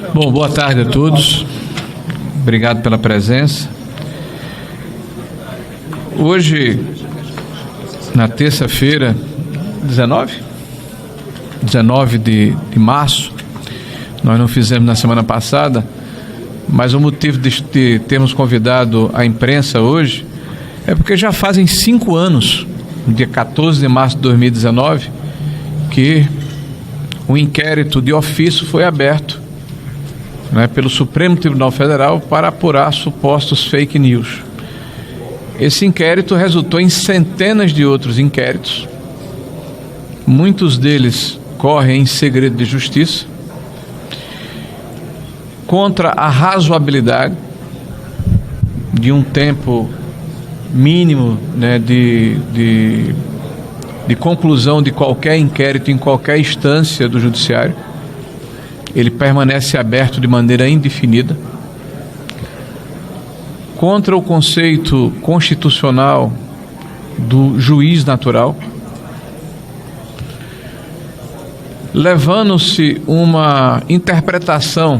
Bom, boa tarde a todos. Obrigado pela presença. Hoje, na terça-feira, 19 de março, nós não fizemos na semana passada, mas o motivo de termos convidado a imprensa hoje é porque já fazem 5 anos, no dia 14 de março de 2019, que um inquérito de ofício foi aberto, pelo Supremo Tribunal Federal para apurar supostos fake news. Esse inquérito resultou em centenas de outros inquéritos, muitos deles correm em segredo de justiça, contra a razoabilidade de um tempo mínimo de conclusão de qualquer inquérito em qualquer instância do judiciário. Ele permanece aberto de maneira indefinida, contra o conceito constitucional do juiz natural, levando-se uma interpretação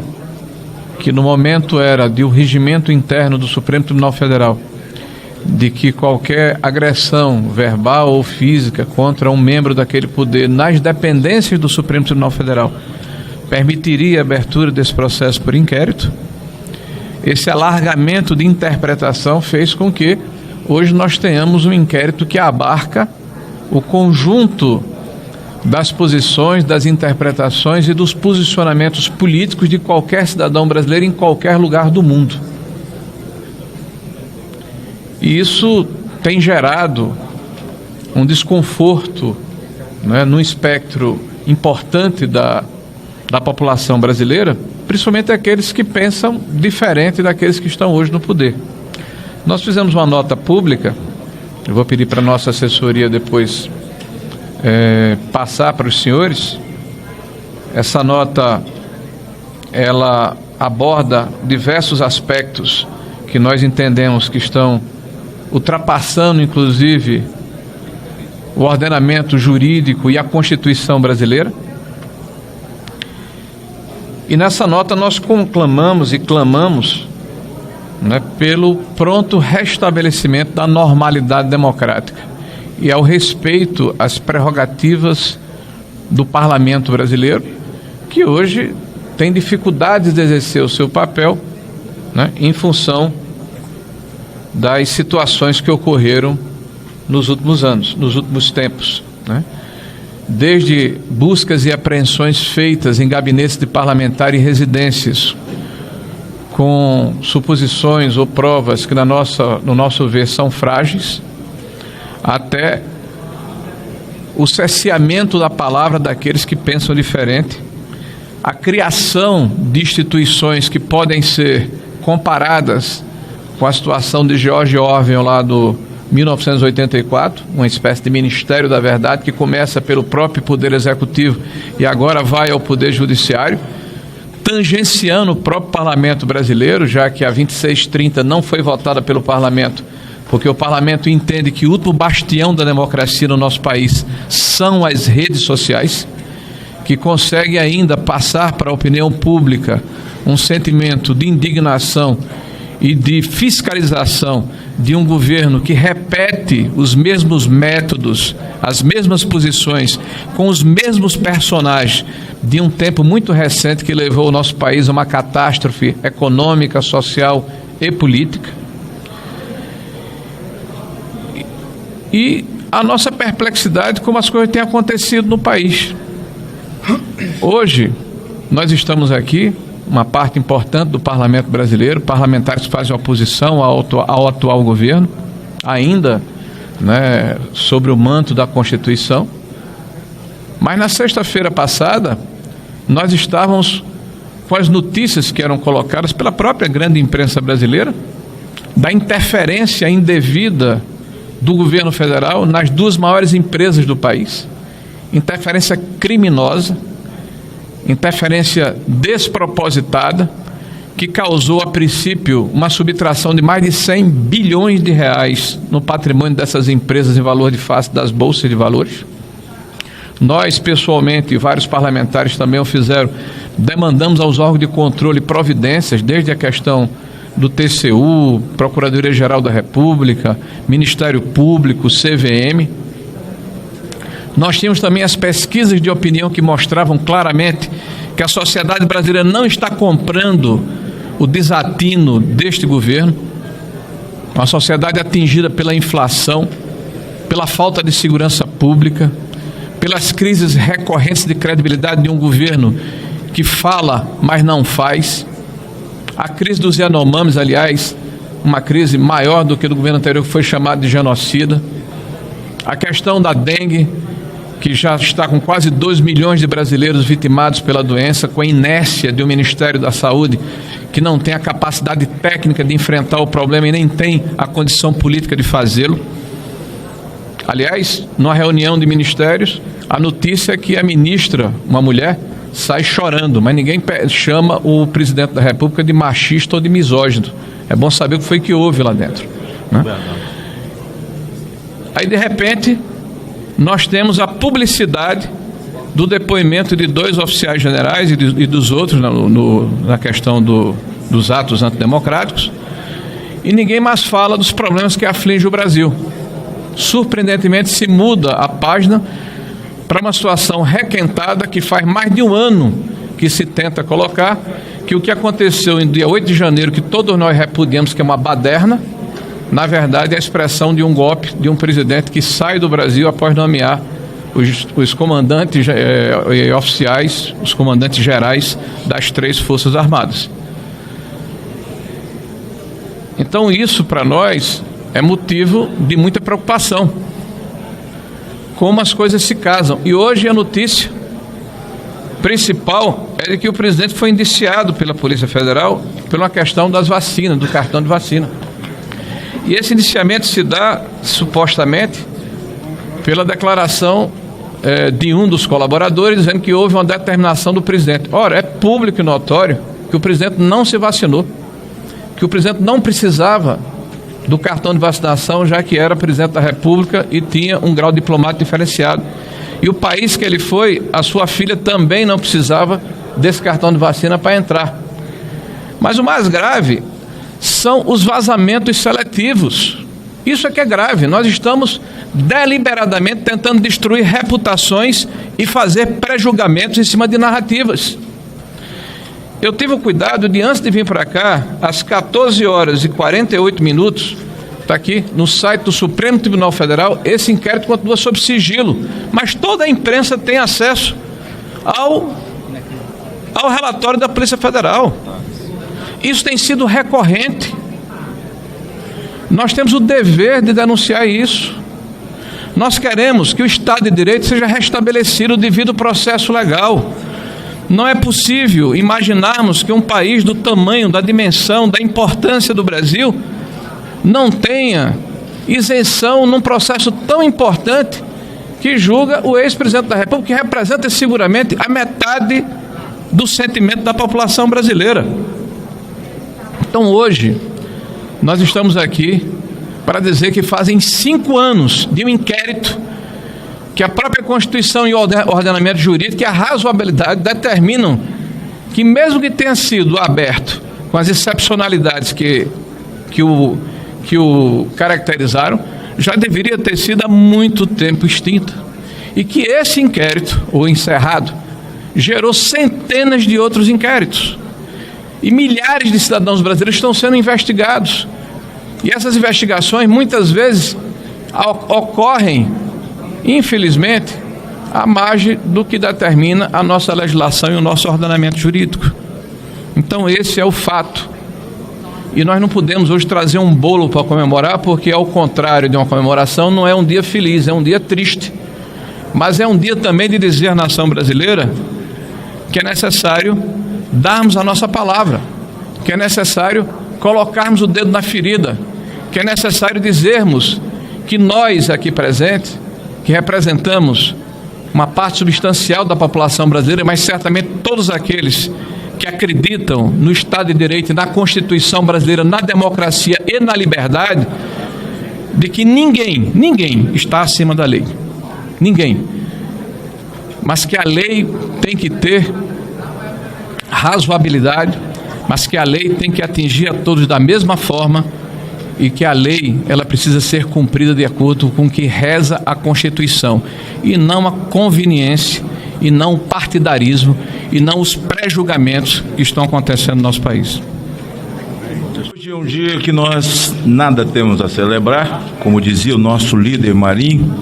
que no momento era de um regimento interno do Supremo Tribunal Federal, de que qualquer agressão verbal ou física contra um membro daquele poder nas dependências do Supremo Tribunal Federal permitiria a abertura desse processo por inquérito. Esse alargamento de interpretação fez com que hoje nós tenhamos um inquérito que abarca o conjunto das posições, das interpretações e dos posicionamentos políticos de qualquer cidadão brasileiro em qualquer lugar do mundo. E isso tem gerado um desconforto, num espectro importante da população brasileira, principalmente aqueles que pensam diferente daqueles que estão hoje no poder. Nós fizemos uma nota pública, eu vou pedir para a nossa assessoria depois passar para os senhores. Essa nota, ela aborda diversos aspectos que nós entendemos que estão ultrapassando, inclusive, o ordenamento jurídico e a Constituição brasileira. E nessa nota nós conclamamos e clamamos pelo pronto restabelecimento da normalidade democrática e ao respeito às prerrogativas do parlamento brasileiro, que hoje tem dificuldades de exercer o seu papel, em função das situações que ocorreram nos últimos anos, nos últimos tempos, Desde buscas e apreensões feitas em gabinetes de parlamentar e residências, com suposições ou provas que, no nosso ver, são frágeis, até o cerceamento da palavra daqueles que pensam diferente, a criação de instituições que podem ser comparadas com a situação de George Orwell lá do 1984, uma espécie de Ministério da Verdade que começa pelo próprio Poder Executivo e agora vai ao Poder Judiciário, tangenciando o próprio Parlamento brasileiro, já que a 2630 não foi votada pelo Parlamento, porque o Parlamento entende que o último bastião da democracia no nosso país são as redes sociais, que consegue ainda passar para a opinião pública um sentimento de indignação e de fiscalização de um governo que repete os mesmos métodos, as mesmas posições, com os mesmos personagens de um tempo muito recente que levou o nosso país a uma catástrofe econômica, social e política. E a nossa perplexidade como as coisas têm acontecido no país. Hoje, nós estamos aqui, uma parte importante do parlamento brasileiro, parlamentares que fazem oposição ao atual governo, ainda sobre o manto da Constituição. Mas na sexta-feira passada, nós estávamos com as notícias que eram colocadas pela própria grande imprensa brasileira, da interferência indevida do governo federal nas 2 maiores empresas do país, interferência criminosa, interferência despropositada, que causou, a princípio, uma subtração de mais de 100 bilhões de reais no patrimônio dessas empresas em valor de face das bolsas de valores. Nós, pessoalmente, e vários parlamentares também o fizeram, demandamos aos órgãos de controle providências, desde a questão do TCU, Procuradoria-Geral da República, Ministério Público, CVM. Nós tínhamos também as pesquisas de opinião que mostravam claramente que a sociedade brasileira não está comprando o desatino deste governo, uma sociedade atingida pela inflação, pela falta de segurança pública, pelas crises recorrentes de credibilidade de um governo que fala, mas não faz. A crise dos Yanomamis, aliás, uma crise maior do que do governo anterior, que foi chamado de genocida. A questão da dengue, que já está com quase 2 milhões de brasileiros vitimados pela doença, com a inércia do Ministério da Saúde, que não tem a capacidade técnica de enfrentar o problema e nem tem a condição política de fazê-lo. Aliás, numa reunião de ministérios, a notícia é que a ministra, uma mulher, sai chorando, mas ninguém chama o presidente da República de machista ou de misógino. É bom saber o que foi que houve lá dentro, né? Aí, de repente, nós temos a publicidade do depoimento de 2 oficiais generais e dos outros na questão dos atos antidemocráticos, e ninguém mais fala dos problemas que afligem o Brasil. Surpreendentemente, se muda a página para uma situação requentada que faz mais de um ano que se tenta colocar, que o que aconteceu no dia 8 de janeiro, que todos nós repudiamos que é uma baderna, na verdade é a expressão de um golpe de um presidente que sai do Brasil após nomear os comandantes oficiais, os comandantes gerais das 3 Forças Armadas. Então isso para nós é motivo de muita preocupação, como as coisas se casam. E hoje a notícia principal é de que o presidente foi indiciado pela Polícia Federal pela questão das vacinas, do cartão de vacina. E esse indiciamento se dá, supostamente, pela declaração de um dos colaboradores, dizendo que houve uma determinação do presidente. Ora, é público e notório que o presidente não se vacinou, que o presidente não precisava do cartão de vacinação, já que era presidente da República e tinha um grau diplomático diferenciado. E o país que ele foi, a sua filha também não precisava desse cartão de vacina para entrar. Mas o mais grave são os vazamentos seletivos. Isso é que é grave. Nós estamos deliberadamente tentando destruir reputações e fazer pré-julgamentos em cima de narrativas. Eu tive o cuidado de, antes de vir para cá, às 14h48, está aqui no site do Supremo Tribunal Federal, esse inquérito continua sob sigilo, mas toda a imprensa tem acesso ao relatório da Polícia Federal. Isso tem sido recorrente. Nós temos o dever de denunciar isso. Nós queremos que o Estado de Direito seja restabelecido devido ao processo legal. Não é possível imaginarmos que um país do tamanho, da dimensão, da importância do Brasil não tenha isenção num processo tão importante que julga o ex-presidente da República, que representa seguramente a metade do sentimento da população brasileira. Então hoje nós estamos aqui para dizer que fazem 5 anos de um inquérito que a própria Constituição e o ordenamento jurídico e a razoabilidade determinam que, mesmo que tenha sido aberto com as excepcionalidades que o caracterizaram, já deveria ter sido há muito tempo extinta. E que esse inquérito, ou encerrado, gerou centenas de outros inquéritos. E milhares de cidadãos brasileiros estão sendo investigados. E essas investigações, muitas vezes, ocorrem, infelizmente, à margem do que determina a nossa legislação e o nosso ordenamento jurídico. Então, esse é o fato. E nós não podemos hoje trazer um bolo para comemorar, porque, ao contrário de uma comemoração, não é um dia feliz, é um dia triste. Mas é um dia também de dizer à nação brasileira que é necessário darmos a nossa palavra, que é necessário colocarmos o dedo na ferida, que é necessário dizermos que nós aqui presentes, que representamos uma parte substancial da população brasileira, mas certamente todos aqueles que acreditam no Estado de Direito, na Constituição brasileira, na democracia e na liberdade, de que ninguém está acima da lei. Ninguém. mas que a lei tem que ter razoabilidade, mas que a lei tem que atingir a todos da mesma forma e que a lei ela precisa ser cumprida de acordo com o que reza a Constituição e não a conveniência e não o partidarismo e não os pré-julgamentos que estão acontecendo no nosso país. Hoje é um dia que nós nada temos a celebrar, como dizia o nosso líder Marinho.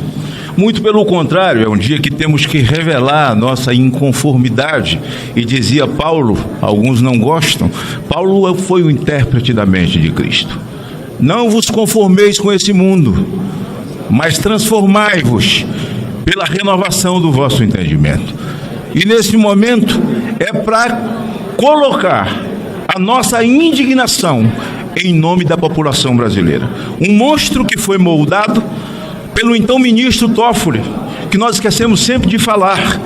Muito pelo contrário, é um dia que temos que revelar a nossa inconformidade. E dizia Paulo, alguns não gostam, Paulo foi o intérprete da mente de Cristo. Não vos conformeis com esse mundo, mas transformai-vos pela renovação do vosso entendimento. E nesse momento é para colocar a nossa indignação em nome da população brasileira. Um monstro que foi moldado pelo então ministro Toffoli, que nós esquecemos sempre de falar.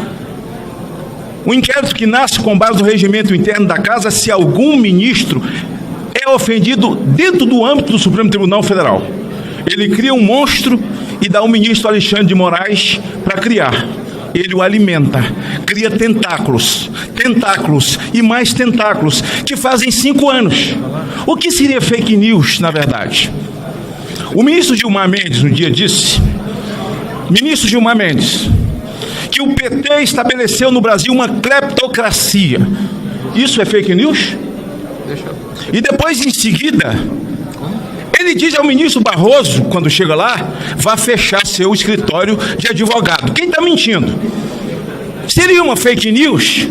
Um inquérito que nasce com base no regimento interno da Casa se algum ministro é ofendido dentro do âmbito do Supremo Tribunal Federal. Ele cria um monstro e dá ao ministro Alexandre de Moraes para criar. Ele o alimenta, cria tentáculos e mais tentáculos, que fazem 5 anos. O que seria fake news, na verdade? O ministro Gilmar Mendes um dia disse, que o PT estabeleceu no Brasil uma cleptocracia. Isso é fake news? E depois, em seguida, ele diz ao ministro Barroso, quando chega lá, vá fechar seu escritório de advogado. Quem está mentindo? Seria uma fake news?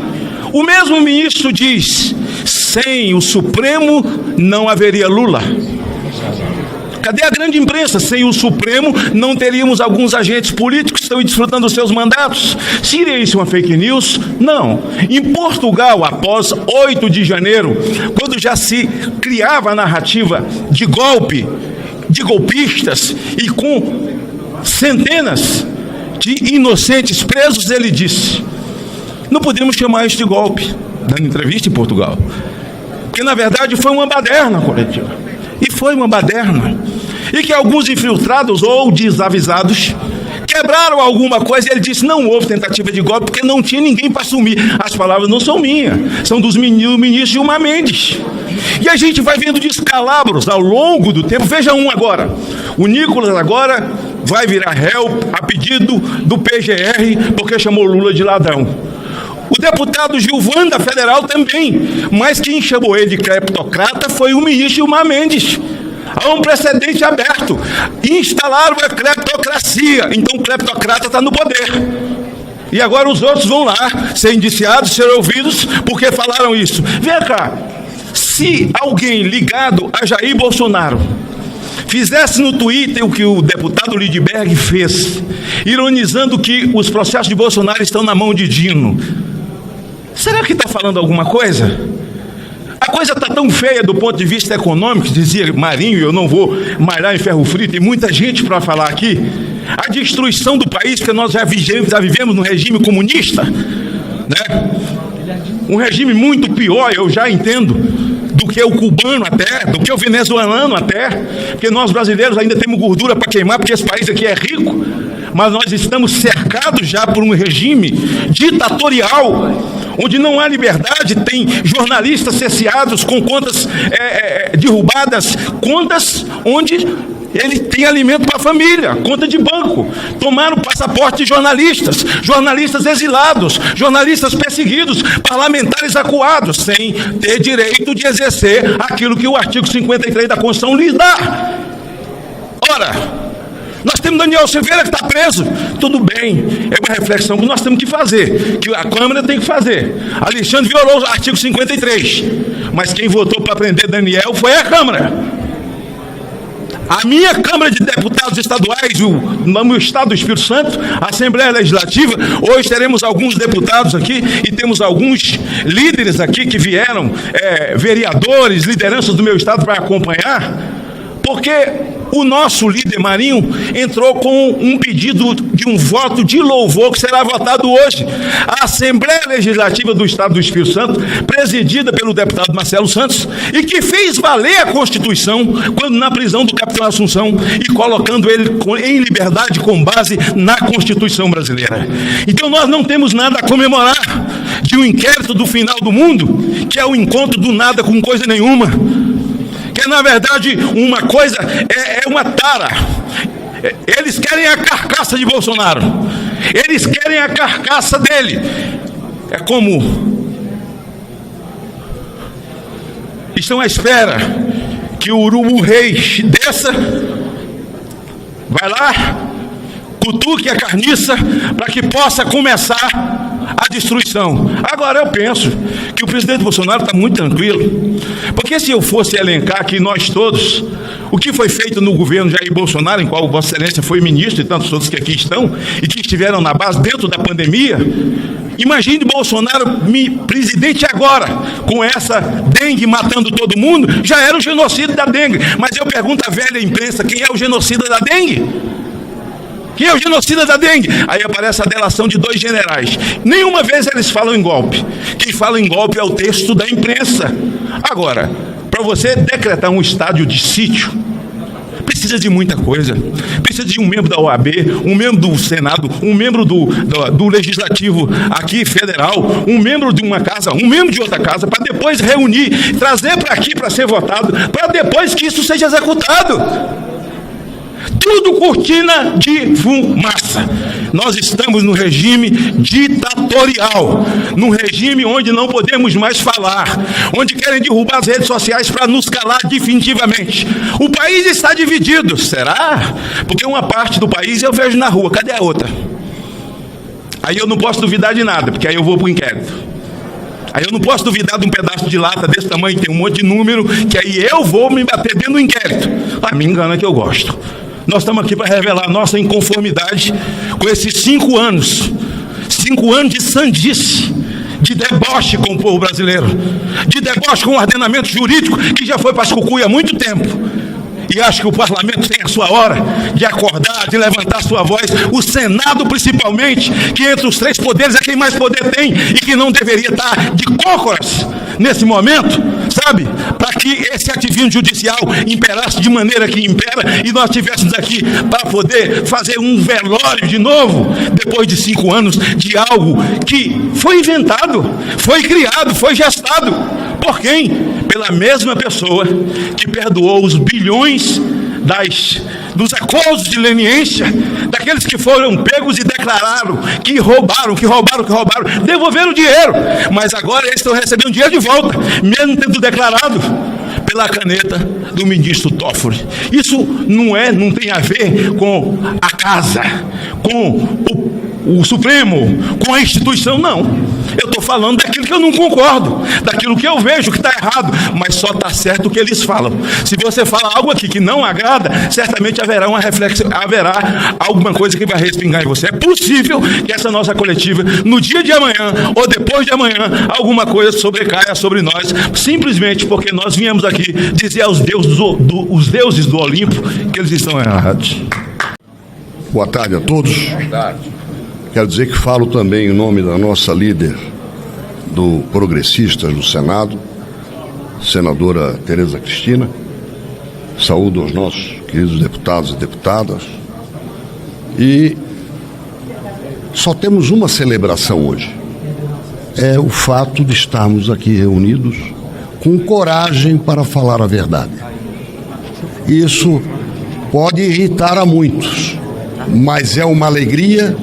O mesmo ministro diz, sem o Supremo não haveria Lula. Cadê a grande imprensa? Sem o Supremo não teríamos alguns agentes políticos que estão desfrutando dos seus mandatos. Seria isso uma fake news? Não. Em Portugal, após 8 de janeiro, quando já se criava a narrativa de golpe, de golpistas e com centenas de inocentes presos, ele disse, não podemos chamar isso de golpe, dando entrevista em Portugal, porque na verdade foi uma baderna coletiva. E foi uma baderna. E que alguns infiltrados ou desavisados quebraram alguma coisa. E ele disse, não houve tentativa de golpe porque não tinha ninguém para assumir. As palavras não são minhas, são dos ministros Gilmar Mendes. E a gente vai vendo descalabros ao longo do tempo. Veja um agora. O Nicolas agora vai virar réu a pedido do PGR porque chamou Lula de ladrão. O deputado Gilvan da Federal também, mas quem chamou ele de cleptocrata foi o ministro Gilmar Mendes. Há um precedente aberto. Instalaram a cleptocracia, então o cleptocrata está no poder. E agora os outros vão lá ser indiciados, ser ouvidos, porque falaram isso. Vem cá, se alguém ligado a Jair Bolsonaro fizesse no Twitter o que o deputado Lidberg fez, ironizando que os processos de Bolsonaro estão na mão de Dino, será que está falando alguma coisa? A coisa está tão feia do ponto de vista econômico, dizia Marinho, eu não vou malhar em ferro frio, tem muita gente para falar aqui, a destruição do país, que nós já vivemos no regime comunista, né? Um regime muito pior, eu já entendo, do que o cubano até, do que o venezuelano até, porque nós brasileiros ainda temos gordura para queimar, porque esse país aqui é rico, mas nós estamos cercados já por um regime ditatorial, onde não há liberdade, tem jornalistas cerceados com contas derrubadas, contas onde ele tem alimento para a família, conta de banco. Tomaram o passaporte de jornalistas, jornalistas exilados, jornalistas perseguidos, parlamentares acuados, sem ter direito de exercer aquilo que o artigo 53 da Constituição lhes dá. Ora, nós temos Daniel Silveira que está preso. Tudo bem, é uma reflexão que nós temos que fazer, que a Câmara tem que fazer. Alexandre violou o artigo 53, mas quem votou para prender Daniel foi a Câmara. A minha Câmara de Deputados Estaduais, no meu estado do Espírito Santo, a Assembleia Legislativa, hoje teremos alguns deputados aqui e temos alguns líderes aqui que vieram, vereadores, lideranças do meu estado para acompanhar. Porque o nosso líder Marinho entrou com um pedido de um voto de louvor que será votado hoje. A Assembleia Legislativa do Estado do Espírito Santo, presidida pelo deputado Marcelo Santos, e que fez valer a Constituição quando na prisão do capitão Assunção e colocando ele em liberdade com base na Constituição brasileira. Então nós não temos nada a comemorar de um inquérito do final do mundo, que é o encontro do nada com coisa nenhuma. Que na verdade uma coisa é uma tara. Eles querem a carcaça de Bolsonaro, eles querem a carcaça dele. É como estão à espera que o urubu rei desça, vai lá, cutuque a carniça para que possa começar a destruição. Agora eu penso que o presidente Bolsonaro está muito tranquilo, porque se eu fosse elencar aqui nós todos o que foi feito no governo Jair Bolsonaro, em qual Vossa Excelência foi ministro e tantos outros que aqui estão e que estiveram na base dentro da pandemia, imagine Bolsonaro presidente agora, com essa dengue matando todo mundo. Já era o genocídio da dengue, mas eu pergunto à velha imprensa, quem é o genocida da dengue? Quem é o genocida da dengue? Aí aparece a delação de 2 generais. Nenhuma vez eles falam em golpe. Quem fala em golpe é o texto da imprensa. Agora, para você decretar um estádio de sítio, precisa de muita coisa. Precisa de um membro da OAB, um membro do Senado, um membro do Legislativo aqui federal, um membro de uma casa, um membro de outra casa, para depois reunir, trazer para aqui para ser votado, para depois que isso seja executado. Tudo cortina de fumaça. Nós estamos no regime ditatorial, num regime onde não podemos mais falar, onde querem derrubar as redes sociais para nos calar definitivamente. O país está dividido. Será? Porque uma parte do país eu vejo na rua, cadê a outra? Aí eu não posso duvidar de nada, porque aí eu vou para o inquérito. Aí eu não posso duvidar de um pedaço de lata desse tamanho, que tem um monte de número, que aí eu vou me bater dentro do inquérito. Ah, me engana que eu gosto. Nós estamos aqui para revelar nossa inconformidade com esses 5 anos. 5 anos de sandice, de deboche com o povo brasileiro, de deboche com o ordenamento jurídico que já foi para as cucuia há muito tempo. E acho que o parlamento tem a sua hora de acordar, de levantar a sua voz. O Senado, principalmente, que entre os 3 poderes é quem mais poder tem e que não deveria estar de cócoras nesse momento, sabe? Para que esse ativismo judicial imperasse de maneira que impera e nós tivéssemos aqui para poder fazer um velório de novo, depois de 5 anos de algo que foi inventado, foi criado, foi gestado. Por quem? Pela mesma pessoa que perdoou os bilhões dos acordos de leniência, daqueles que foram pegos e declararam que roubaram, devolveram o dinheiro, mas agora eles estão recebendo dinheiro de volta, mesmo tendo declarado, pela caneta do ministro Toffoli. Isso não tem a ver com a casa, com o Supremo, com a instituição, não. Eu estou falando daquilo que eu não concordo, daquilo que eu vejo que está errado, mas só está certo o que eles falam. Se você fala algo aqui que não agrada, certamente haverá uma reflexão, haverá alguma coisa que vai respingar em você. É possível que essa nossa coletiva, no dia de amanhã ou depois de amanhã, alguma coisa sobrecaia sobre nós, simplesmente porque nós viemos aqui dizer aos deuses os deuses do Olimpo que eles estão errados. Boa tarde a todos. Boa tarde. Quero dizer que falo também em nome da nossa líder do Progressistas no Senado, senadora Tereza Cristina. Saúdo aos nossos queridos deputados e deputadas. E só temos uma celebração hoje. É o fato de estarmos aqui reunidos com coragem para falar a verdade. Isso pode irritar a muitos, mas é uma alegria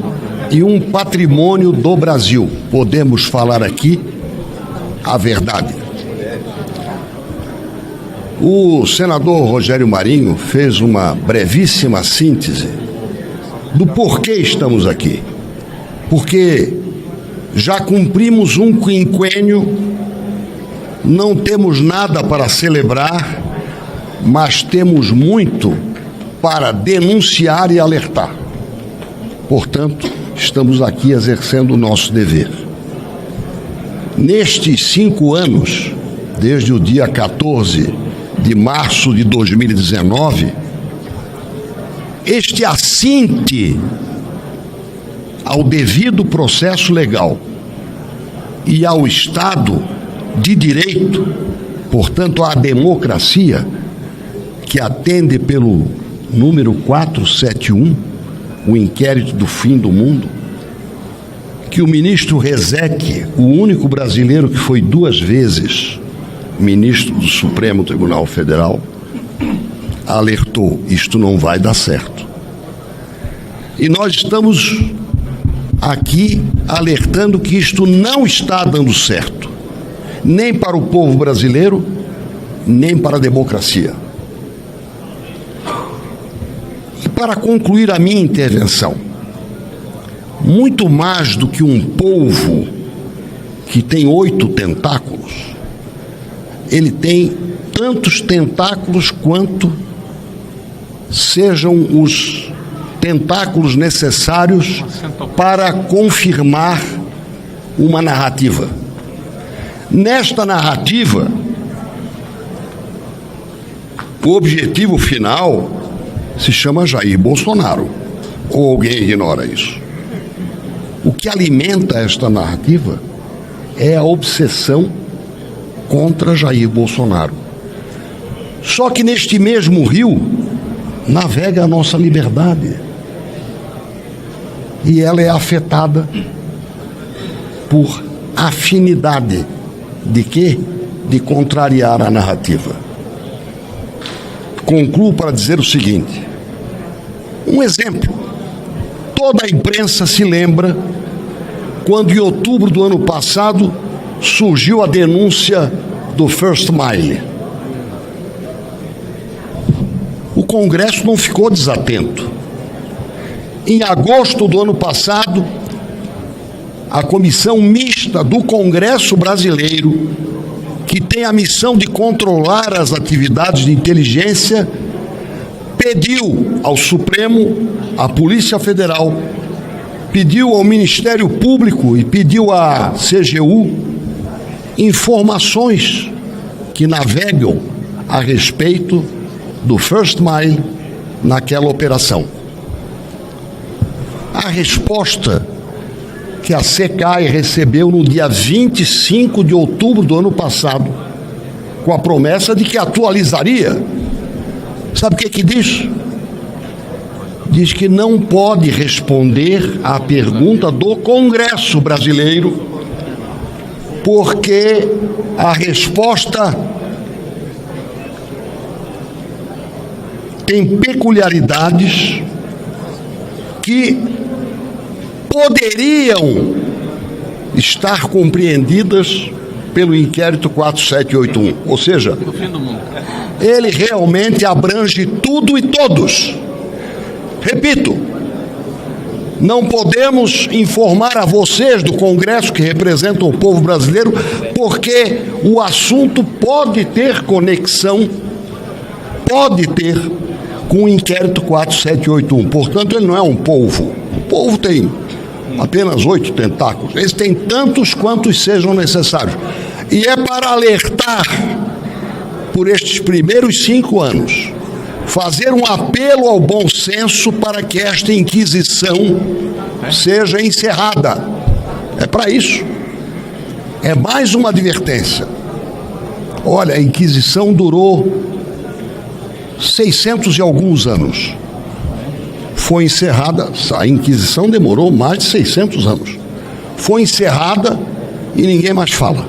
e um patrimônio do Brasil. Podemos falar aqui a verdade. O senador Rogério Marinho fez uma brevíssima síntese do porquê estamos aqui. Porque já cumprimos um quinquênio, não temos nada para celebrar, mas temos muito para denunciar e alertar. Portanto, estamos aqui exercendo o nosso dever. Nestes 5 anos, desde o dia 14 de março de 2019, este assinte ao devido processo legal e ao Estado de Direito, portanto, à democracia, que atende pelo número 471, o inquérito do fim do mundo, que o ministro Rezec, o único brasileiro que foi 2 vezes ministro do Supremo Tribunal Federal, alertou: isto não vai dar certo. E nós estamos aqui alertando que isto não está dando certo, nem para o povo brasileiro, nem para a democracia. E para concluir a minha intervenção, muito mais do que um polvo que tem 8 tentáculos, ele tem tantos tentáculos quanto sejam os tentáculos necessários para confirmar uma narrativa. Nesta narrativa, o objetivo final se chama Jair Bolsonaro. Ou alguém ignora isso? O que alimenta esta narrativa é a obsessão contra Jair Bolsonaro. Só que neste mesmo rio navega a nossa liberdade. E ela é afetada por afinidade de quê? De contrariar a narrativa. Concluo para dizer o seguinte: um exemplo. Toda a imprensa se lembra quando em outubro do ano passado surgiu a denúncia do First Mile. O Congresso não ficou desatento. Em agosto do ano passado, a comissão mista do Congresso Brasileiro, que tem a missão de controlar as atividades de inteligência, pediu ao Supremo, à Polícia Federal, pediu ao Ministério Público e pediu à CGU informações que navegam a respeito do First Mile naquela operação. A resposta que a SECAI recebeu no dia 25 de outubro do ano passado, com a promessa de que atualizaria, sabe o que diz? Diz que não pode responder à pergunta do Congresso brasileiro, porque a resposta tem peculiaridades que poderiam estar compreendidas pelo inquérito 4781. Ou seja, ele realmente abrange tudo e todos. Repito, não podemos informar a vocês do Congresso, que representam o povo brasileiro, porque o assunto pode ter conexão, pode ter com o inquérito 4781. Portanto, ele não é um polvo. O polvo tem apenas 8 tentáculos. Eles têm tantos quantos sejam necessários. E é para alertar, por estes primeiros 5 anos, fazer um apelo ao bom senso para que esta inquisição seja encerrada. É para isso. É mais uma advertência. Olha, a inquisição durou 600 e alguns anos. Foi encerrada, a inquisição demorou mais de 600 anos. Foi encerrada e ninguém mais fala.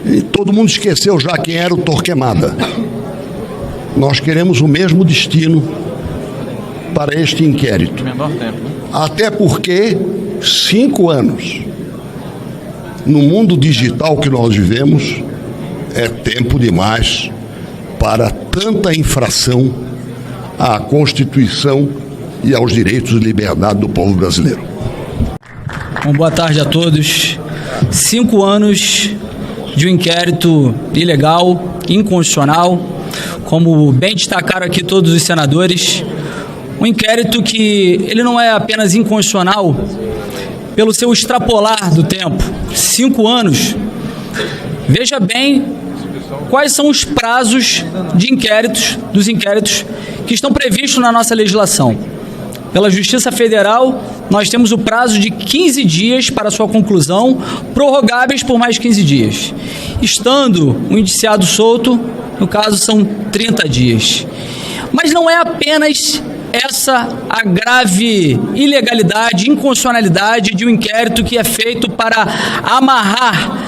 E todo mundo esqueceu já quem era o Torquemada. Nós queremos o mesmo destino para este inquérito. Menor tempo, né? Até porque 5 anos no mundo digital que nós vivemos é tempo demais para tanta infração à Constituição e aos direitos e liberdade do povo brasileiro. Bom, boa tarde a todos. 5 anos de um inquérito ilegal, inconstitucional, como bem destacaram aqui todos os senadores, um inquérito que ele não é apenas inconstitucional pelo seu extrapolar do tempo. 5 anos. Veja bem quais são os prazos dos inquéritos que estão previstos na nossa legislação. Pela Justiça Federal, nós temos o prazo de 15 dias para sua conclusão, prorrogáveis por mais 15 dias. Estando o indiciado solto, no caso, são 30 dias. Mas não é apenas essa a grave ilegalidade, inconstitucionalidade de um inquérito que é feito para amarrar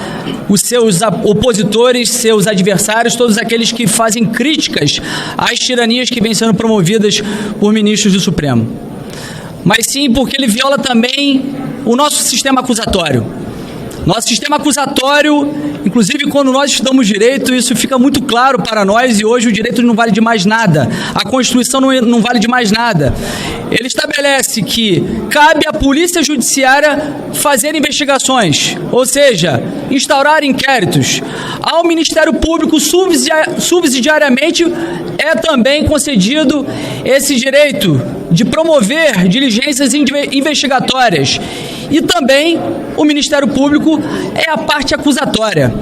os seus opositores, seus adversários, todos aqueles que fazem críticas às tiranias que vêm sendo promovidas por ministros do Supremo. Mas sim porque ele viola também o nosso sistema acusatório. Nosso sistema acusatório, inclusive quando nós estudamos direito, isso fica muito claro para nós, e hoje o direito não vale de mais nada, a Constituição não vale de mais nada. Ele estabelece que cabe à Polícia Judiciária fazer investigações, ou seja, instaurar inquéritos. Ao Ministério Público, subsidiariamente, é também concedido esse direito de promover diligências investigatórias. E também o Ministério Público é a parte acusatória.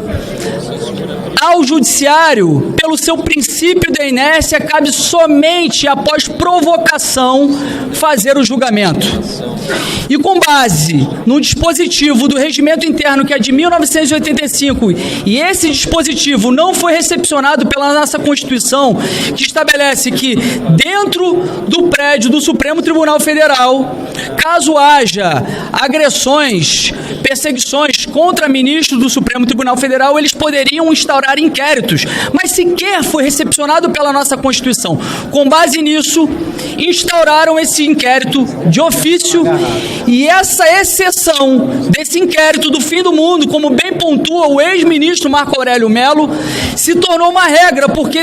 Ao Judiciário, pelo seu princípio da inércia, cabe somente após provocação fazer o julgamento. E com base no dispositivo do Regimento Interno, que é de 1985, e esse dispositivo não foi recepcionado pela nossa Constituição, que estabelece que dentro do prédio do Supremo Tribunal Federal, caso haja agressões, perseguições contra ministros do Supremo Tribunal Federal, eles poderiam instaurar inquéritos, mas sequer foi recepcionado pela nossa Constituição. Com base nisso, instauraram esse inquérito de ofício, e essa exceção desse inquérito do fim do mundo, como bem pontua o ex-ministro Marco Aurélio Mello, se tornou uma regra, porque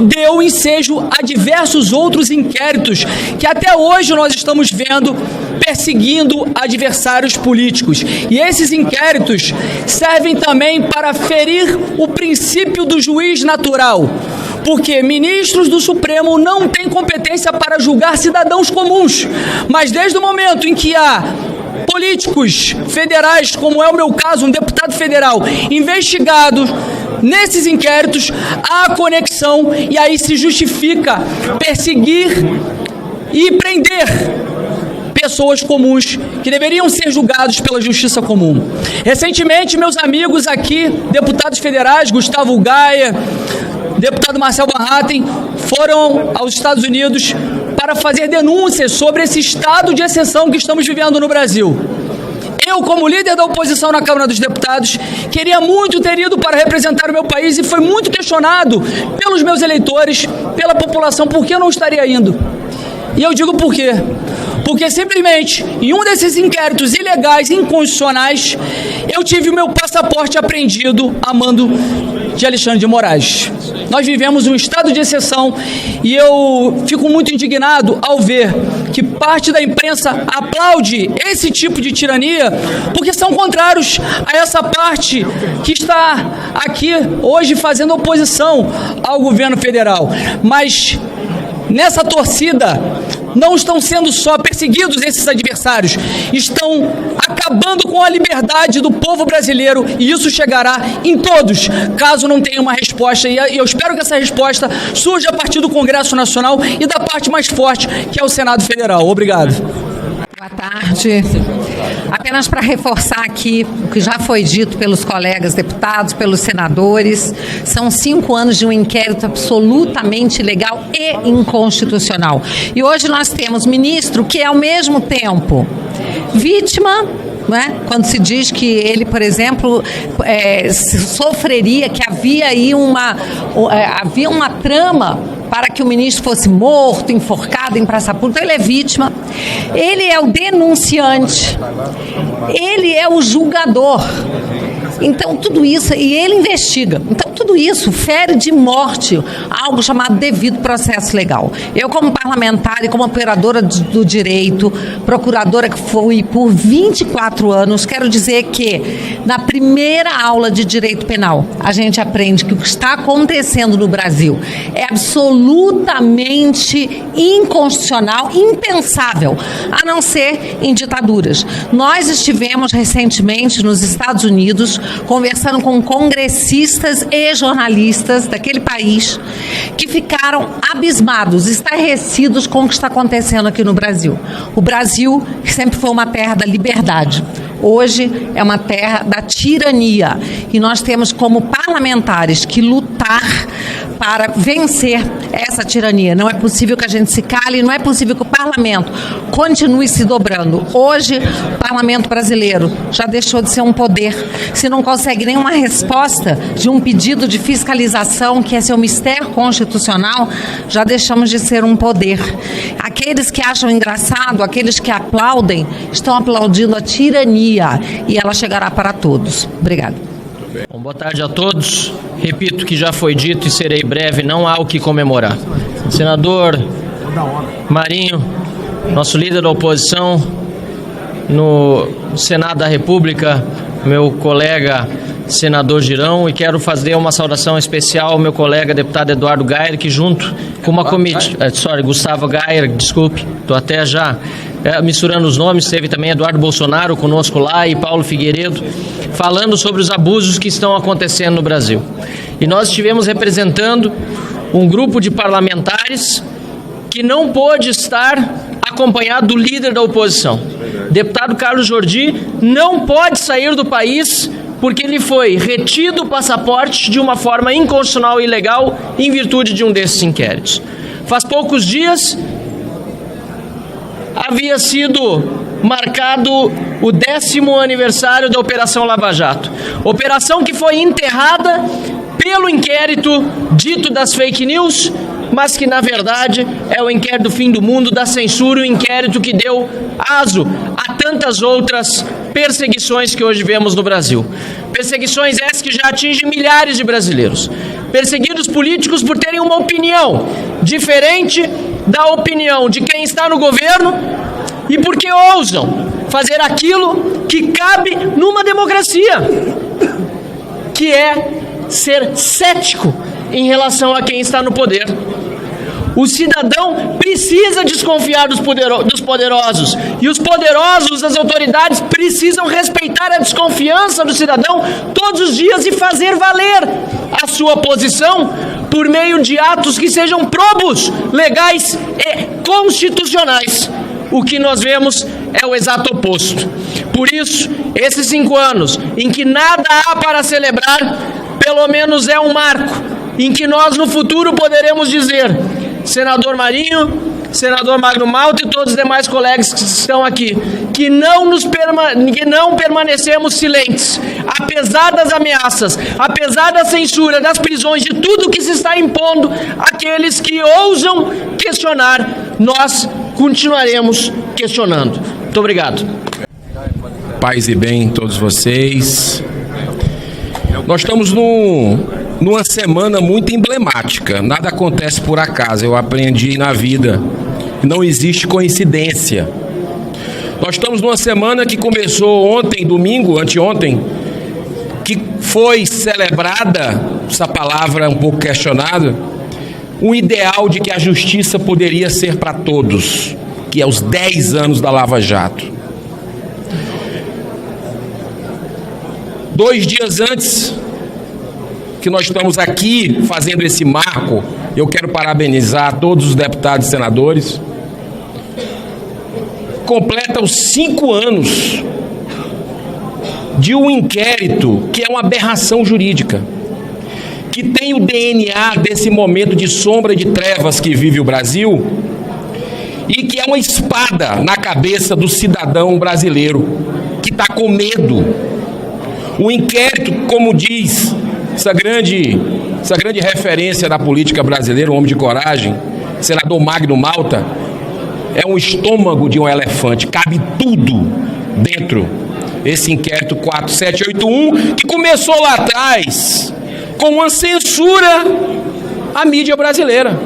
deu ensejo a diversos outros inquéritos que até hoje nós estamos vendo perseguindo adversários políticos. E esses inquéritos servem também para ferir o princípio do juiz natural, porque ministros do Supremo não têm competência para julgar cidadãos comuns, mas desde o momento em que há políticos federais, como é o meu caso, um deputado federal, investigado nesses inquéritos, há conexão, e aí se justifica perseguir e prender pessoas comuns que deveriam ser julgados pela justiça comum. Recentemente, meus amigos aqui, deputados federais, Gustavo Gaia, deputado Marcel Van Hatten, foram aos Estados Unidos para fazer denúncias sobre esse estado de exceção que estamos vivendo no Brasil. Eu, como líder da oposição na Câmara dos Deputados, queria muito ter ido para representar o meu país, e foi muito questionado pelos meus eleitores, pela população, por que eu não estaria indo. E eu digo por quê. Porque simplesmente, em um desses inquéritos ilegais, inconstitucionais, eu tive o meu passaporte apreendido a mando de Alexandre de Moraes. Nós vivemos um estado de exceção, e eu fico muito indignado ao ver que parte da imprensa aplaude esse tipo de tirania, porque são contrários a essa parte que está aqui hoje fazendo oposição ao governo federal. Mas nessa torcida não estão sendo só perseguidos esses adversários, estão acabando com a liberdade do povo brasileiro, e isso chegará em todos, caso não tenha uma resposta, e eu espero que essa resposta surja a partir do Congresso Nacional e da parte mais forte, que é o Senado Federal. Obrigado. Boa tarde. Apenas para reforçar aqui o que já foi dito pelos colegas deputados, pelos senadores, são 5 anos de um inquérito absolutamente ilegal e inconstitucional. E hoje nós temos ministro que é ao mesmo tempo vítima, né? Quando se diz que ele, por exemplo, sofreria, que havia aí havia uma trama para que o ministro fosse morto, enforcado em praça pública. Ele é vítima, ele é o denunciante, ele é o julgador. Então, tudo isso, e ele investiga. Então, tudo isso fere de morte algo chamado devido processo legal. Eu, como parlamentar e como operadora do direito, procuradora que fui por 24 anos, quero dizer que na primeira aula de direito penal, a gente aprende que o que está acontecendo no Brasil é absolutamente inconstitucional, impensável, a não ser em ditaduras. Nós estivemos recentemente nos Estados Unidos, conversando com congressistas e jornalistas daquele país que ficaram abismados, estarrecidos com o que está acontecendo aqui no Brasil. O Brasil sempre foi uma terra da liberdade. Hoje é uma terra da tirania e nós temos como parlamentares que lutar para vencer essa tirania. Não é possível que a gente se cale, não é possível que o parlamento continue se dobrando. Hoje, o parlamento brasileiro já deixou de ser um poder. Se não consegue nenhuma resposta de um pedido de fiscalização, que é seu mistério constitucional, já deixamos de ser um poder. Aqueles que acham engraçado, aqueles que aplaudem, estão aplaudindo a tirania e ela chegará para todos. Obrigada. Bom, boa tarde a todos. Repito que já foi dito e serei breve, não há o que comemorar. Senador Marinho, nosso líder da oposição no Senado da República, meu colega senador Girão, e quero fazer uma saudação especial ao meu colega deputado Eduardo Gayer, que junto com uma comitiva, Gustavo Gayer, desculpe, estou até já misturando os nomes, teve também Eduardo Bolsonaro conosco lá e Paulo Figueiredo, falando sobre os abusos que estão acontecendo no Brasil. E nós estivemos representando um grupo de parlamentares que não pôde estar acompanhado do líder da oposição. Deputado Carlos Jordi não pode sair do país porque ele foi retido o passaporte de uma forma inconstitucional e ilegal em virtude de um desses inquéritos. Faz poucos dias havia sido marcado o 10º aniversário da Operação Lava Jato. Operação que foi enterrada pelo inquérito dito das fake news, mas que na verdade é o inquérito do fim do mundo, da censura, o inquérito que deu aso a tantas outras perseguições que hoje vemos no Brasil. Perseguições essas que já atingem milhares de brasileiros. Perseguidos políticos por terem uma opinião diferente da opinião de quem está no governo e porque ousam fazer aquilo que cabe numa democracia, que é ser cético em relação a quem está no poder. O cidadão precisa desconfiar dos poderosos e os poderosos, as autoridades, precisam respeitar a desconfiança do cidadão todos os dias e fazer valer a sua posição por meio de atos que sejam probos, legais e constitucionais. O que nós vemos é o exato oposto. Por isso, esses 5 anos em que nada há para celebrar, pelo menos é um marco em que nós no futuro poderemos dizer: senador Marinho, senador Magno Malta e todos os demais colegas que estão aqui, que não permanecemos silentes, apesar das ameaças, apesar da censura, das prisões, de tudo que se está impondo àqueles que ousam questionar, nós continuaremos questionando. Muito obrigado. Paz e bem todos vocês. Nós estamos numa semana muito emblemática. Nada acontece por acaso. Eu aprendi na vida. Não existe coincidência. Nós estamos numa semana que começou ontem, domingo, anteontem, que foi celebrada, essa palavra um pouco questionada, um ideal de que a justiça poderia ser para todos, que é os 10 anos da Lava Jato. 2 dias antes que nós estamos aqui fazendo esse marco, eu quero parabenizar todos os deputados e senadores. Completa os 5 anos de um inquérito que é uma aberração jurídica, que tem o DNA desse momento de sombra e de trevas que vive o Brasil e que é uma espada na cabeça do cidadão brasileiro que está com medo. O inquérito, como diz essa grande referência da política brasileira, um homem de coragem, senador Magno Malta, é um estômago de um elefante, cabe tudo dentro. Esse inquérito 4781, que começou lá atrás com uma censura à mídia brasileira.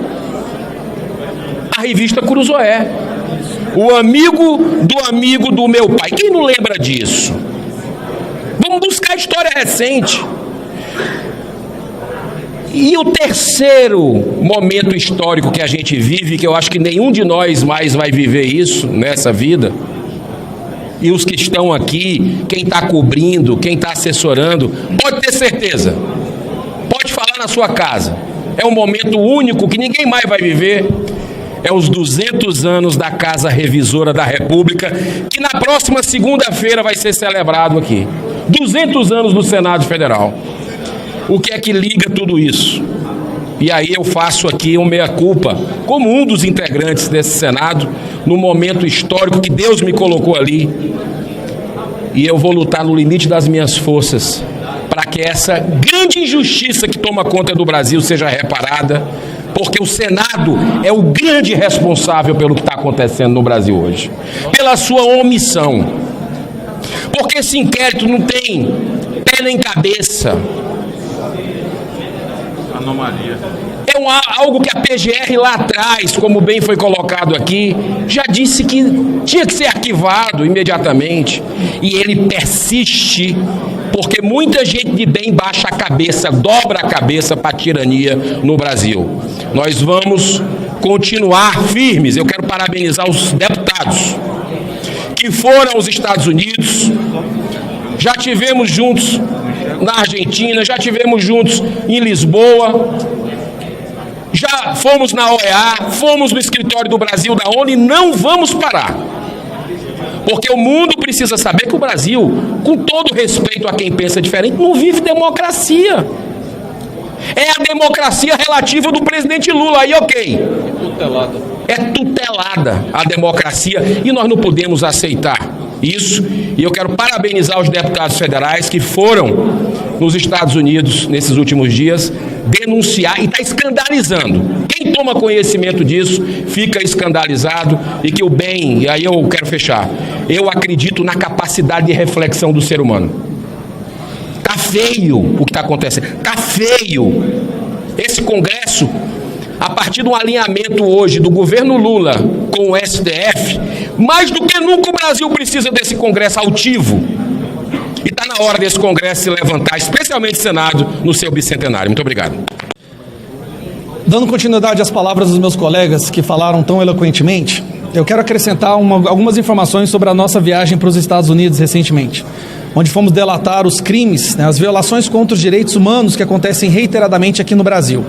A revista Cruzoé, o amigo do meu pai. Quem não lembra disso? Vamos buscar a história recente. E o terceiro momento histórico que a gente vive, que eu acho que nenhum de nós mais vai viver isso nessa vida, e os que estão aqui, quem está cobrindo, quem está assessorando, pode ter certeza, pode falar na sua casa, é um momento único que ninguém mais vai viver. É os 200 anos da Casa Revisora da República, que na próxima segunda-feira vai ser celebrado aqui. 200 anos do Senado Federal. O que é que liga tudo isso? E aí eu faço aqui um meia-culpa, como um dos integrantes desse Senado, no momento histórico que Deus me colocou ali. E eu vou lutar no limite das minhas forças para que essa grande injustiça que toma conta do Brasil seja reparada, porque o Senado é o grande responsável pelo que está acontecendo no Brasil hoje, pela sua omissão, porque esse inquérito não tem pé nem cabeça. Anomalia. É algo que a PGR lá atrás, como bem foi colocado aqui, já disse que tinha que ser arquivado imediatamente, e ele persiste, porque muita gente de bem baixa a cabeça, dobra a cabeça para a tirania no Brasil. Nós vamos continuar firmes. Eu quero parabenizar os deputados que foram aos Estados Unidos. Já tivemos juntos na Argentina, já tivemos juntos em Lisboa, já fomos na OEA, fomos no escritório do Brasil da ONU e não vamos parar. Porque o mundo precisa saber que o Brasil, com todo respeito a quem pensa diferente, não vive democracia. É a democracia relativa do presidente Lula, aí ok. É tutelada a democracia e nós não podemos aceitar isso. E eu quero parabenizar os deputados federais que foram nos Estados Unidos nesses últimos dias denunciar e está escandalizando. Quem toma conhecimento disso fica escandalizado e que o bem, e aí eu quero fechar, eu acredito na capacidade de reflexão do ser humano. Tá feio o que está acontecendo, tá feio. Esse Congresso, a partir de um alinhamento hoje do governo Lula com o STF, mais do que nunca o Brasil precisa desse Congresso altivo. E está na hora desse Congresso se levantar, especialmente o Senado, no seu bicentenário. Muito obrigado. Dando continuidade às palavras dos meus colegas que falaram tão eloquentemente, eu quero acrescentar algumas informações sobre a nossa viagem para os Estados Unidos recentemente, onde fomos delatar os crimes, as violações contra os direitos humanos que acontecem reiteradamente aqui no Brasil.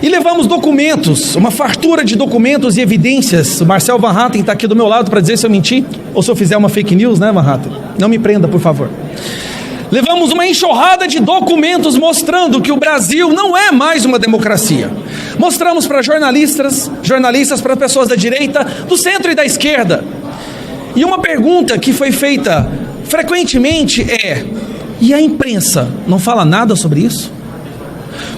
E levamos documentos, uma fartura de documentos e evidências. O Marcel Van Hatten está aqui do meu lado para dizer se eu menti ou se eu fizer uma fake news, né, Van Hatten? Não me prenda, por favor. Levamos uma enxurrada de documentos mostrando que o Brasil não é mais uma democracia. Mostramos para jornalistas, para pessoas da direita, do centro e da esquerda. E uma pergunta que foi feita frequentemente é: e a imprensa não fala nada sobre isso?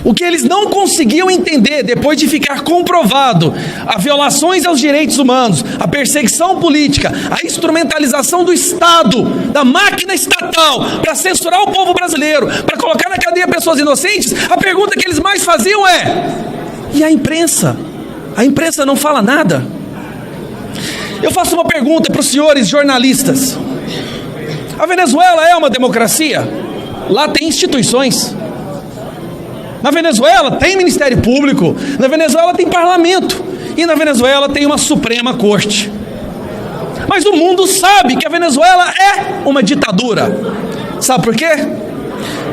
O que eles não conseguiam entender depois de ficar comprovado as violações aos direitos humanos, a perseguição política, a instrumentalização do Estado, da máquina estatal para censurar o povo brasileiro, para colocar na cadeia pessoas inocentes, a pergunta que eles mais faziam é: e a imprensa? A imprensa não fala nada? Eu faço uma pergunta para os senhores jornalistas. A Venezuela é uma democracia? Lá tem instituições. Na Venezuela tem Ministério Público, na Venezuela tem parlamento e na Venezuela tem uma Suprema Corte. Mas o mundo sabe que a Venezuela é uma ditadura. Sabe por quê?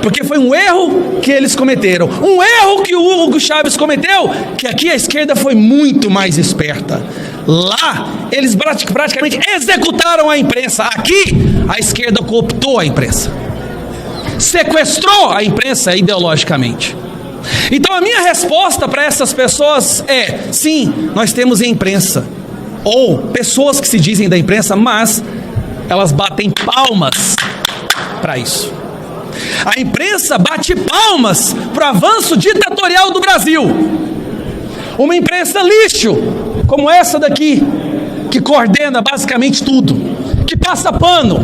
Porque foi um erro que eles cometeram. Um erro que o Hugo Chávez cometeu, que aqui a esquerda foi muito mais esperta. Lá, eles praticamente executaram a imprensa. Aqui, a esquerda cooptou a imprensa. Sequestrou a imprensa ideologicamente. Então a minha resposta para essas pessoas é: sim, nós temos a imprensa, ou pessoas que se dizem da imprensa, mas elas batem palmas para isso. A imprensa bate palmas para o avanço ditatorial do Brasil. Uma imprensa lixo, como essa daqui, que coordena basicamente tudo, que passa pano.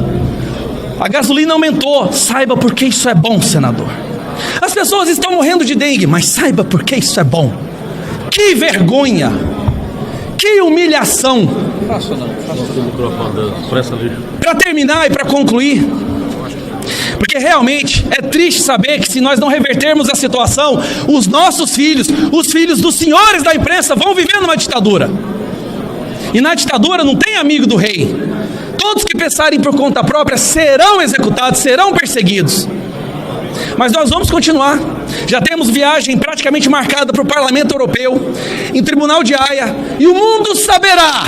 A gasolina aumentou, saiba por que isso é bom, senador. As pessoas estão morrendo de dengue, mas saiba por que isso é bom. Que vergonha, que humilhação. Para terminar e para concluir, porque realmente é triste saber que se nós não revertermos a situação, os nossos filhos, os filhos dos senhores da imprensa vão viver numa ditadura. E na ditadura não tem amigo do rei. Todos que pensarem por conta própria serão executados, serão perseguidos. Mas nós vamos continuar. Já temos viagem praticamente marcada para o Parlamento Europeu, em Tribunal de Haia, e o mundo saberá,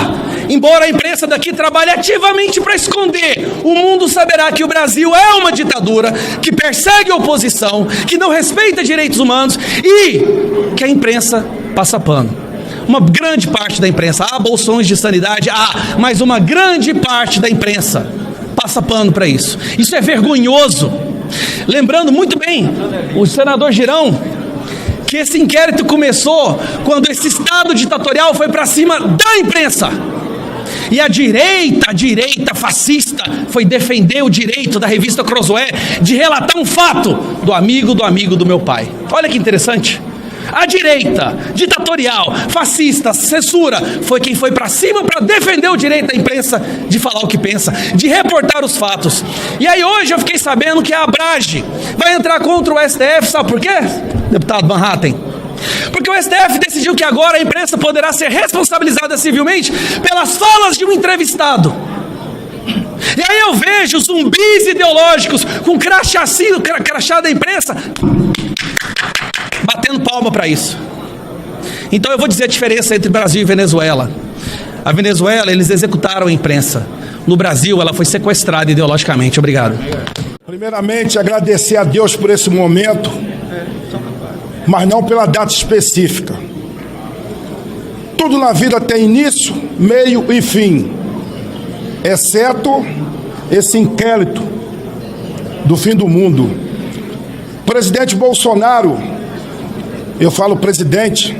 embora a imprensa daqui trabalhe ativamente para esconder, o mundo saberá que o Brasil é uma ditadura, que persegue a oposição, que não respeita direitos humanos e que a imprensa passa pano. Uma grande parte da imprensa, há bolsões de sanidade, mas uma grande parte da imprensa passa pano para isso. Isso é vergonhoso. Lembrando muito bem, o senador Girão, que esse inquérito começou quando esse Estado ditatorial foi para cima da imprensa. E a direita fascista foi defender o direito da revista Crozoé de relatar um fato do amigo do meu pai. Olha que interessante. A direita ditatorial, fascista, censura, foi quem foi para cima para defender o direito da imprensa de falar o que pensa, de reportar os fatos. E aí hoje eu fiquei sabendo que a Abrage vai entrar contra o STF, sabe por quê, deputado Van Hatten? Porque o STF decidiu que agora a imprensa poderá ser responsabilizada civilmente pelas falas de um entrevistado. E aí eu vejo zumbis ideológicos com crachá da imprensa batendo palma para isso. Então eu vou dizer a diferença entre Brasil e Venezuela. A Venezuela, eles executaram a imprensa. No Brasil, ela foi sequestrada ideologicamente. Obrigado. Primeiramente, agradecer a Deus por esse momento, mas não pela data específica. Tudo na vida tem início, meio e fim, exceto esse inquérito do fim do mundo. O presidente Bolsonaro, eu falo presidente,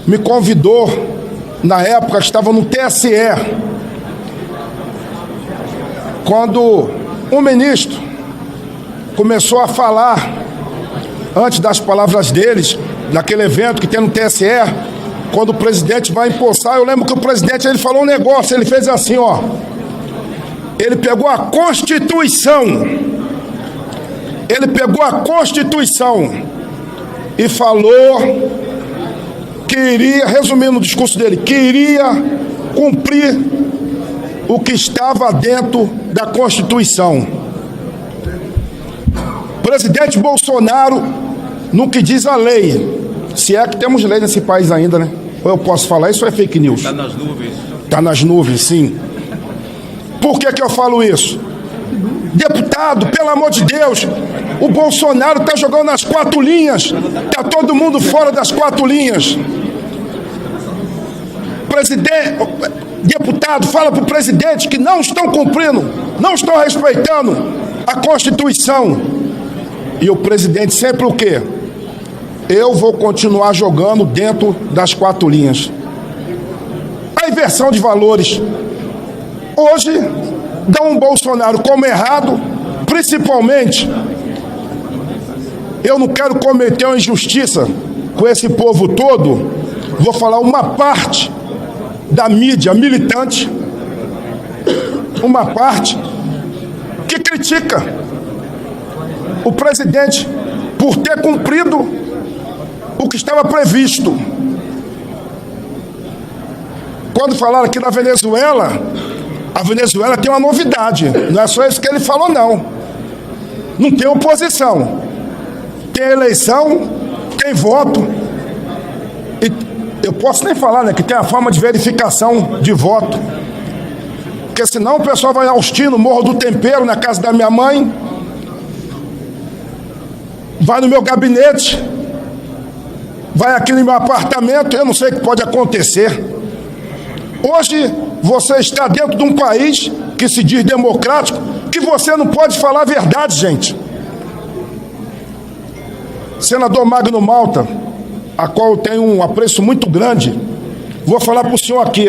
me convidou, na época estava no TSE, quando um ministro começou a falar, antes das palavras deles, naquele evento que tem no TSE, quando o presidente vai empossar, eu lembro que o presidente, ele falou um negócio, ele fez assim, ó, ele pegou a Constituição, e falou que iria, resumindo o discurso dele, que iria cumprir o que estava dentro da Constituição. Presidente Bolsonaro, no que diz a lei, se é que temos lei nesse país ainda, né? Ou eu posso falar isso ou é fake news? Está nas nuvens. Está nas nuvens, sim. Por que eu falo isso? Deputado, pelo amor de Deus, o Bolsonaro está jogando nas 4 linhas, está todo mundo fora das 4 linhas. Deputado, fala para o presidente que não estão cumprindo, não estão respeitando a Constituição. E o presidente sempre o quê? Eu vou continuar jogando dentro das 4 linhas. A inversão de valores. Hoje, dão um Bolsonaro como errado, principalmente, eu não quero cometer uma injustiça com esse povo todo, vou falar uma parte da mídia militante, uma parte que critica o presidente por ter cumprido o que estava previsto. Quando falaram aqui na Venezuela, a Venezuela tem uma novidade, não é só isso que ele falou, não. Não tem oposição, tem eleição, tem voto. E eu posso nem falar, né, que tem a forma de verificação de voto. Porque senão o pessoal vai aos tiros no Morro do Tempero, na casa da minha mãe, vai no meu gabinete, vai aqui no meu apartamento, eu não sei o que pode acontecer. Hoje você está dentro de um país que se diz democrático, que você não pode falar a verdade, gente. Senador Magno Malta, a qual eu tenho um apreço muito grande, vou falar para o senhor aqui.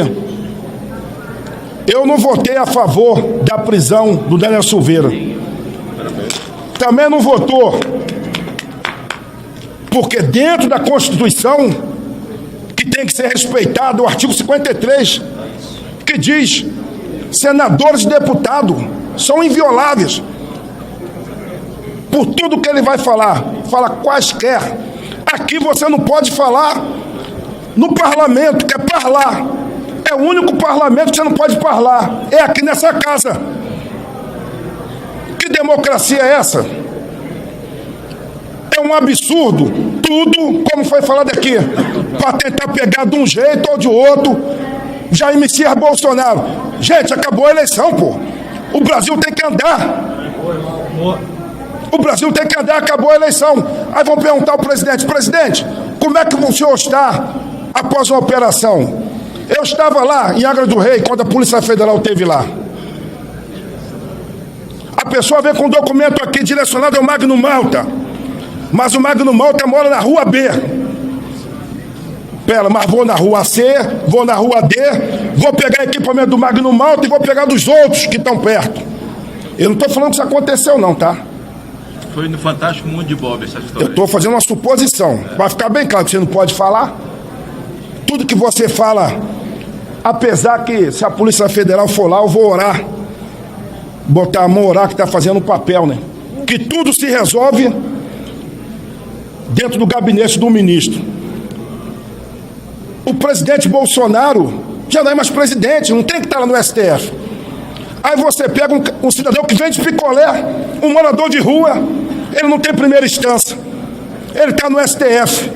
Eu não votei a favor da prisão do Daniel Silveira. Também não votou, porque dentro da Constituição, que tem que ser respeitado, o artigo 53, que diz, senadores e deputados são invioláveis. Por tudo que ele vai falar, fala quaisquer. Aqui você não pode falar no parlamento, que é É o único parlamento que você não pode falar. É aqui nessa casa. Que democracia é essa? É um absurdo. Tudo, como foi falado aqui, para tentar pegar de um jeito ou de outro Jair Messias Bolsonaro. Gente, acabou a eleição, pô. O Brasil tem que andar. O Brasil tem que andar, acabou a eleição. Aí vão perguntar ao presidente: presidente, como é que o senhor está após a operação? Eu estava lá em Angra do Rei, quando a Polícia Federal esteve lá. A pessoa vem com um documento aqui direcionado ao Magno Malta, mas o Magno Malta mora na rua B. Pera, mas vou na rua C, vou na rua D, vou pegar equipamento do Magno Malta e vou pegar dos outros que estão perto. Eu não estou falando que isso aconteceu não, tá? Foi no Fantástico Mundo de Bob essa história. Eu estou fazendo uma suposição. Vai ficar bem claro que você não pode falar. Tudo que você fala, apesar que se a Polícia Federal for lá, eu vou orar. Botar a mão, orar, que está fazendo o papel, né? Que tudo se resolve dentro do gabinete do ministro. O presidente Bolsonaro já não é mais presidente, não tem que estar lá no STF. Aí você pega um cidadão que vende picolé, um morador de rua, ele não tem primeira instância, ele está no STF.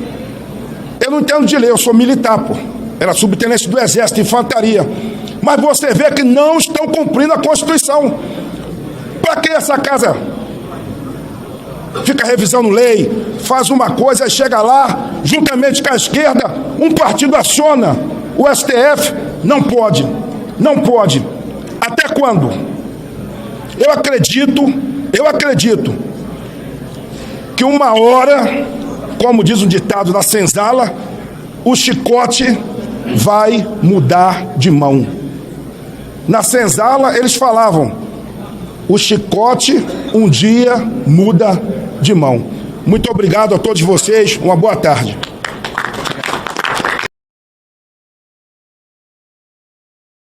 Eu não entendo de lei, eu sou militar, pô. Era subtenente do Exército, infantaria. Mas você vê que não estão cumprindo a Constituição. Para que essa casa fica revisando lei, faz uma coisa, chega lá, juntamente com a esquerda, um partido aciona o STF? Não pode, não pode. Até quando? Eu acredito que uma hora, como diz um ditado na senzala, o chicote vai mudar de mão. Na senzala eles falavam: o chicote um dia muda de mão. Muito obrigado a todos vocês, uma boa tarde.